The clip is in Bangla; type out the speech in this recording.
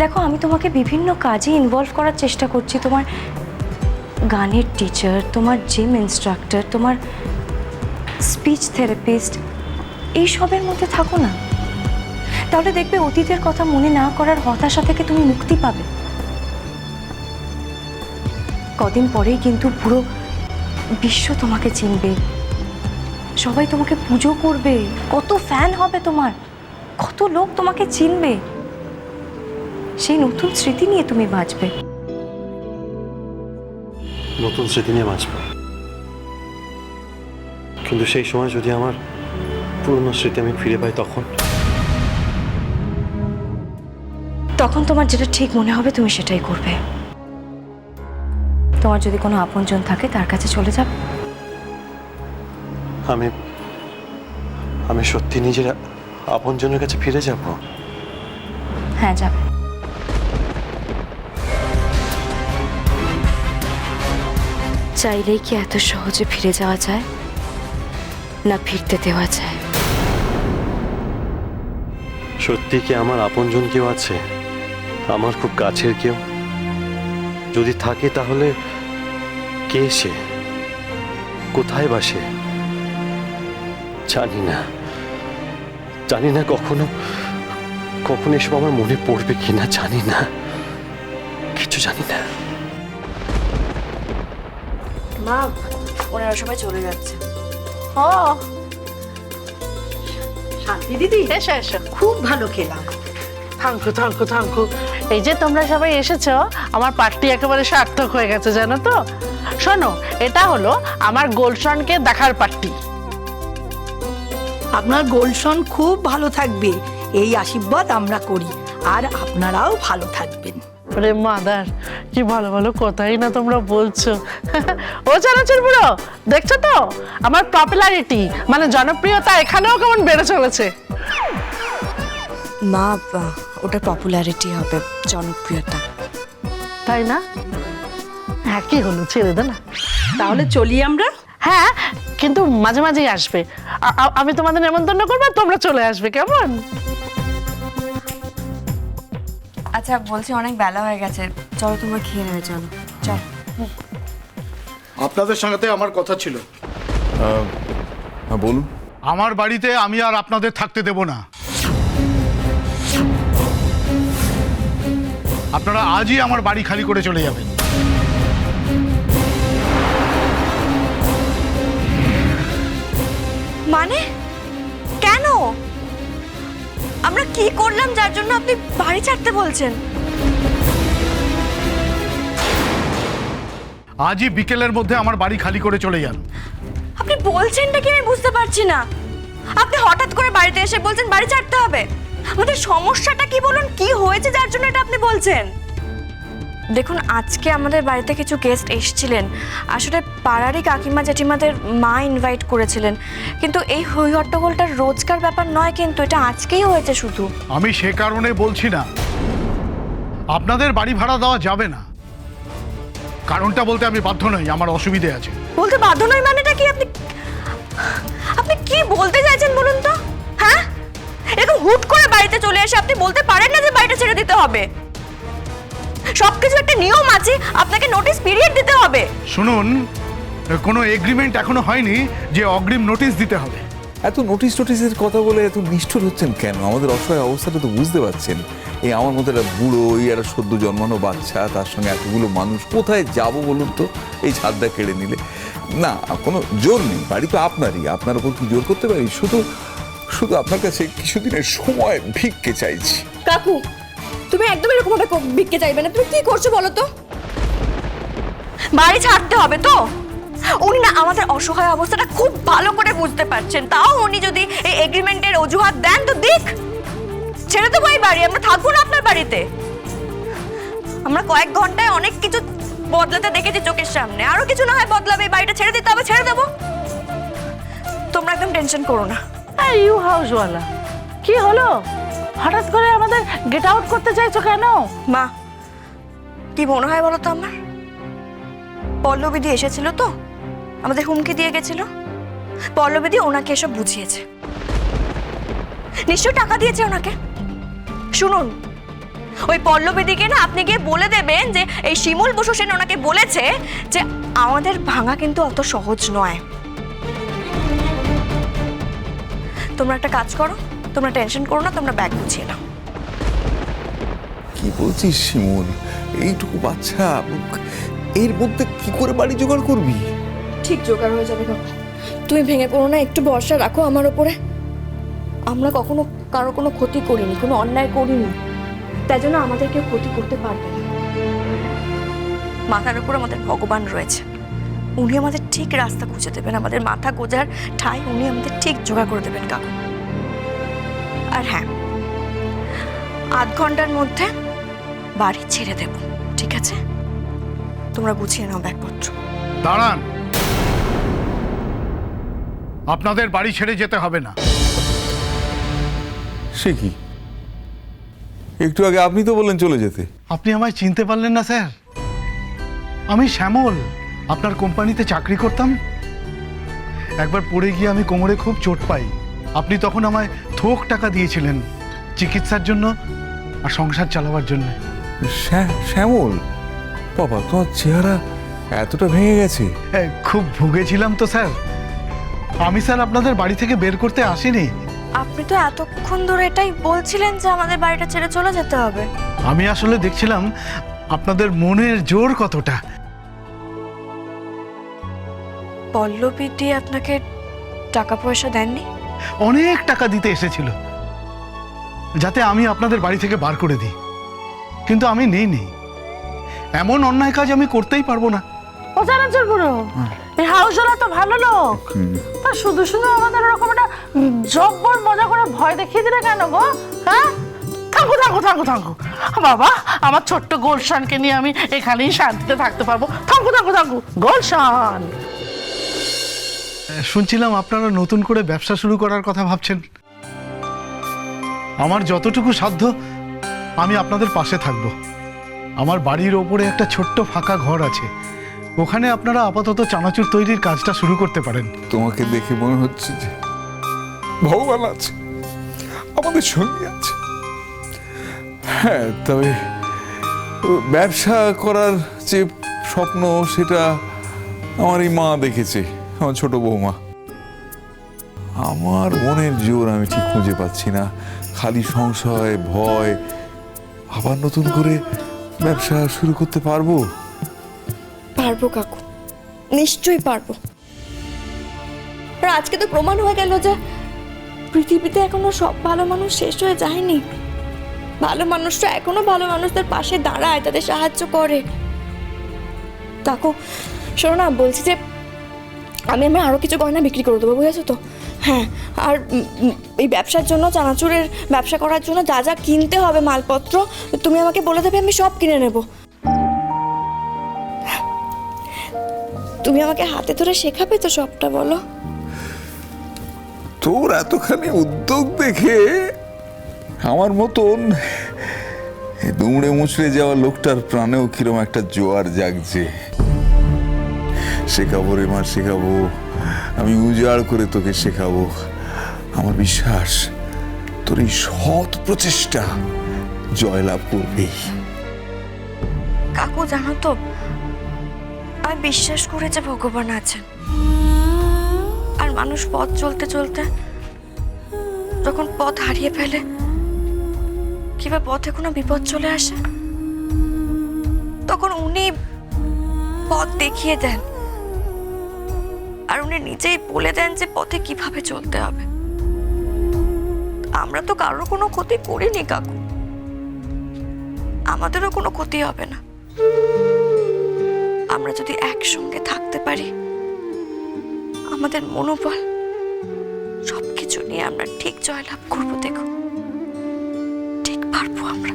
দেখো, আমি তোমাকে বিভিন্ন কাজে ইনভলভ করার চেষ্টা করছি। তোমার গানের টিচার, তোমার জিম ইনস্ট্রাক্টর, তোমার স্পিচ থেরাপিস্ট, এইসবের মধ্যে থাকো না। তাহলে দেখবে অতীতের কথা মনে না করার হতাশা থেকে তুমি মুক্তি পাবে। কদিন পরেই কিন্তু পুরো বিশ্ব তোমাকে চিনবে, সবাই তোমাকে পুজো করবে, কত ফ্যান হবে তোমার, কত লোক তোমাকে চিনবে। সেই নতুন স্মৃতি নিয়ে তুমি বাঁচবে। নতুন স্মৃতি নিয়ে বাঁচব, কিন্তু সেই সময় যদি আমার পুরনো স্মৃতি আমি ফিরে পাই, তখন তোমার যেটা ঠিক মনে হবে তুমি সেটাই করবে। তোমার যদি কোনো আপনজন থাকে তার কাছে চলে যাবে। আমি সত্যি নিজের আপনজনের কাছে ফিরে যাব। হ্যাঁ, যাবে। চাইলেই কি এত সহজে ফিরে যাওয়া যায়, না ফিরতে দেওয়া যায়? সত্যি কি আমার আপনজন কেউ আছে, আমার খুব কাছের কেউ? যদি থাকে তাহলে কে সে, কোথায় বাসে? জানি না কখনো এসব আমার মনে পড়বে কিনা, জানি না, কিছু জানি না। মা, ওনারা সবাই চলে যাচ্ছে। ও শান্তি দিদি, এসো এসো, খুব ভালো খেলাম। থাঙ্কু। এই যে তোমরা সবাই এসেছো, আমার পার্টি একেবারে সার্থক হয়ে গেছে জানো তো। শোনো, এটা হলো আমার গোলশনকে দেখার পার্টি। আপনার গোলশন খুব ভালো থাকবে, এই আশীর্বাদ আমরা করি, আর আপনারাও ভালো থাকবেন। ওরে মাদার, কি ভালো ভালো কথাই না তোমরা বলছো। ও চানাচুর বুড়ো, দেখছো তো আমার পপুলারিটি, মানে জনপ্রিয়তা এখানেও কেমন বেড়ে চলেছে। মা, ওটা পপুলারিটি হবে, জনপ্রিয়তা। তাই না? হ্যাঁ, কি হলো, ছেড়ে দে না। তাহলে চলি আমরা। হ্যাঁ, কিন্তু মাঝে মাঝেই আসবে। আমি তোমাদের নেমন্তন্ন করবো, তোমরা চলে আসবে, কেমন? আচ্ছা, বলছি অনেক বেলা হয়ে গেছে, চলো তোমরা খেয়ে নেবে। চলো চল। আপনাদের সঙ্গে আমার কথা ছিল। হ্যাঁ বলুন। আমার বাড়িতে আমি আর আপনাদের থাকতে দেব না। আপনারা আজই আমার বাড়ি খালি করে চলে যাবেন। মানে কেন? আমরা কি করলাম যার জন্য আপনি বাড়ি ছাড়তে বলছেন? আজই বিকেলের মধ্যে আমার বাড়ি খালি করে চলে যান। আপনি বলছেনটা কি আমি বুঝতে পারছি না। আপনি হঠাৎ করে বাড়িতে এসে বলছেন বাড়ি ছাড়তে হবে। আমাদের সমস্যাটা কি বলুন, কি হয়েছে যার জন্য এটা আপনি বলছেন? দেখুন, আজকে আমাদের বাড়িতে কিছু গেস্ট এসেছিলেন। আসলে পাড়ারই কাকিমা জেঠিমাদের মা ইনভাইট করেছিলেন, কিন্তু এই হই হট্টগোলটার রোজকার ব্যাপার নয়, কিন্তু এটা আজকেই হয়েছে শুধু। আমি সে কারণে বলছি না আপনাদের বাড়ি ভাড়া দেওয়া যাবে না। কারণটা বলতে আমি বাধ্য নই, আমার অসুবিধে আছে। বলতে বাধ্য নই মানেটা কি? আপনি কি বলতে চাইছেন বলুন তো? হ্যাঁ, এরকম হুট করে বাড়িতে চলে এসে আপনি বলতে পারেন না যে বাড়িটা ছেড়ে দিতে হবে। সবকিছু একটা নিয়ম আছে, আপনাকে নোটিশ পিরিয়ড দিতে হবে। শুনুন, কোনো এগ্রিমেন্ট এখনো হয়নি যে অগ্রিম নোটিশ দিতে হবে। এত নোটিশের কথা বলে এত নিষ্ঠুর হচ্ছেন কেন? আমাদের অসহায় অবস্থাটা তো বুঝতে পারছেন। এই আমার মধ্যে একটা বুড়ো, এই একটা সদ্য জন্মানো বাচ্চা, তার সঙ্গে এতগুলো মানুষ, কোথায় যাব বলুন তো এই ছাদটা কেড়ে নিলে? না, কোনো জোর নেই, বাড়ি তো আপনারই, আপনার উপর কি জোর করতে পারি? শুধু আপনার কাছে কিছুদিনের সময় ভিক্ষে চাইছি। কাকু, তুমি একদম এরকম একটা ভিক্ষে চাইবে না। তুমি কি করছো বলো তো? বাড়ি ছাড়তে হবে তো? উনি না আমাদের অসহায় অবস্থাটা খুব ভালো করে বুঝতে পারছেন, তাও উনি যদি এই এগ্রিমেন্টের অজুহাত দেন তো দিক, ছেড়ে দেবো এই বাড়ি। আমরা থাকবো না আপনার বাড়িতে। আমরা কয়েক ঘন্টায় অনেক কিছু বদলাতে দেখেছি চোখের সামনে, আরো কিছু না হয় বদলাবে। এই বাড়িটা ছেড়ে দিতে হবে, ছেড়ে দেবো। তোমরা একদম টেনশন করো না। ইউ হাউসওয়ালা, কি হলো? হঠাৎ করে আমাদের গেট আউট করতে চাইছো কেন? মা, কি মনে হয় বলো তো আমার? পল্লবীদি এসেছিল তো, আমাদের হুমকি দিয়ে গেছিল। পল্লবীদি ওনাকে এসব বুঝিয়েছে, নিশ্চয় টাকা দিয়েছে ওনাকে। শুনুন, ওই পল্লবীদিকে না আপনি গিয়ে বলে দেবেন যে এই শিমুল বসু সেন ওনাকে বলেছে যে আমাদের ভাঙা কিন্তু অত সহজ নয়। তোমরা একটা কাজ করো, তোমরা টেনশন করো না, তোমরা ব্যাগ গুছিয়ে নাও। কি বলছিস শিমুল, এইটুকু বাচ্চা, এর মধ্যে কি করে বাড়ি জোগাড় করবি? ঠিক জোগাড় হয়ে যাবে কাকু, তুমি ভেঙে পড়ো না, একটু ভরসা রাখো আমার ওপরে। আমরা কখনো কারো কোনো ক্ষতি করিনি, কোনো অন্যায় করিনি, তাই জন্য আমাদের কেউ ক্ষতি করতে পারবে না। মাথার উপর আমাদের ভগবান রয়েছে, উনি আমাদের ঠিক রাস্তা খুঁজে দেবেন, আমাদের মাথা গোজার ঠাই উনি আমাদের ঠিক জোগাড় করে দেবেন কাকু। আর হ্যাঁ, আধ ঘন্টার মধ্যে বাড়ি ছেড়ে দেব, ঠিক আছে? তোমরা গুছিয়ে নাও ব্যাগপত্র। দাঁড়ান, আপনাদের বাড়ি ছেড়ে যেতে হবে না। সে কি, একটু আগে আপনি তো বললেন চলে যেতে। আপনি আমায় চিনতে পারলেন না স্যার? আমি শ্যামল, আপনার কোম্পানিতে চাকরি করতাম। একবার পড়ে গিয়ে আমি কোমরে খুব চোট পাই, আপনি তখন আমায় থোক টাকা দিয়েছিলেন চিকিৎসার জন্য আর সংসার চালাবার জন্য। শ্যামল, বাবা তোমার চেহারা এতটা ভেঙে গেছে? খুব ভুগেছিলাম তো স্যার। আমি স্যার আপনাদের বাড়ি থেকে বের করতে আসিনি। আপনি তো এতক্ষণ ধরে এটাই বলছিলেন যে আমাদের বাড়িটা ছেড়ে চলে যেতে হবে। আমি আসলে দেখছিলাম আপনাদের মনের জোর কতটা। পল্লবীদি আপনাকে টাকা পয়সা দেননি? অনেক টাকা দিতে এসেছিল যাতে আমি আপনাদের বাড়ি থেকে বার করে দিই, কিন্তু আমি নেই। এমন অন্যায় কাজ আমি করতেই পারবো না। ও জানাচ্ছেন বুড়ো, এই হাউসওয়ালা তো ভালো লোক, তা শুধু শুধু আমাদের এরকম একটা জব্বর মজা করে ভয় দেখিয়ে দিলে কেন গো? হ্যাঁ, থাকো থাকো থাকো থাকো বাবা, আমার ছোট্ট গোলশানকে নিয়ে আমি এখানেই শান্তিতে থাকতে পারবো। থাকো থাকো থাকো গোলশান। শুনছিলাম আপনারা নতুন করে ব্যবসা শুরু করার কথা ভাবছেন। আমার যতটুকু সাধ্য আমি আপনাদের পাশে থাকব। আমার বাড়ির ওপরে একটা ছোট্ট ফাঁকা ঘর আছে, ওখানে আপনারা আপাতত চানাচুর তৈরির কাজটা শুরু করতে পারেন। তোমাকে দেখে মনে হচ্ছে যে ভগবান আছে, আমাদের সঙ্গে আছে। হ্যাঁ, তবে ব্যবসা করার যে স্বপ্ন সেটা আমার এই মা দেখেছে, আমার ছোট বৌমা। আমার মনের জোর আমি ঠিক খুঁজে পাচ্ছি না, খালি সংশয়, ভয়। আবার নতুন করে ব্যবসা শুরু করতে পারবো? পারবো কাকু, নিশ্চয়ই পারবো। আর আজকে তো প্রমাণ হয়ে গেল যে পৃথিবীতে এখনো সব ভালো মানুষ শেষ হয়ে যায়নি। ভালো মানুষরা এখনো ভালো মানুষদের পাশে দাঁড়ায়, তাদের সাহায্য করে। কাকু শোনো না, বলছি যে আমি আরো কিছু গয়না বিক্রি করে দেবো, বুঝেছো তো? হ্যাঁ, আর এই ব্যবসার জন্য, চানাচুরের ব্যবসা করার জন্য যা যা কিনতে হবে মালপত্র তুমি আমাকে বলে দেবে, আমি সব কিনে নেব। তুমি আমাকে হাতে ধরে শেখাবে তো সবটা, বলো? তোর এতখানি উদ্যোগ দেখে আমার মতন দুমড়ে মুচড়ে যাওয়া লোকটার প্রাণেও কিরম একটা জোয়ার জাগছে। শেখাবো রে মা, শেখাবো। আমি উজাড় করে তোকে শেখাবো। আমার বিশ্বাস তোর এই সৎ প্রচেষ্টা জয়লাভ করবেই। কাকু জানো তো, আমি বিশ্বাস করি যে ভগবান আছেন। আর মানুষ পথ চলতে চলতে যখন পথ হারিয়ে ফেলে, কিংবা পথে কোনো বিপদ চলে আসে, তখন উনি পথ দেখিয়ে দেন। আর উনি নিজেই বলে দেন যে পথে কিভাবে চলতে হবে। আমরা তো কারোর কোনো ক্ষতি করিনি কাকু, আমাদেরও কোনো ক্ষতি হবে না। আমরা যদি একসঙ্গে থাকতে পারি, আমাদের মনোবল সবকিছু নিয়ে আমরা ঠিক জয়লাভ করবো। দেখো, ঠিক পারবো আমরা।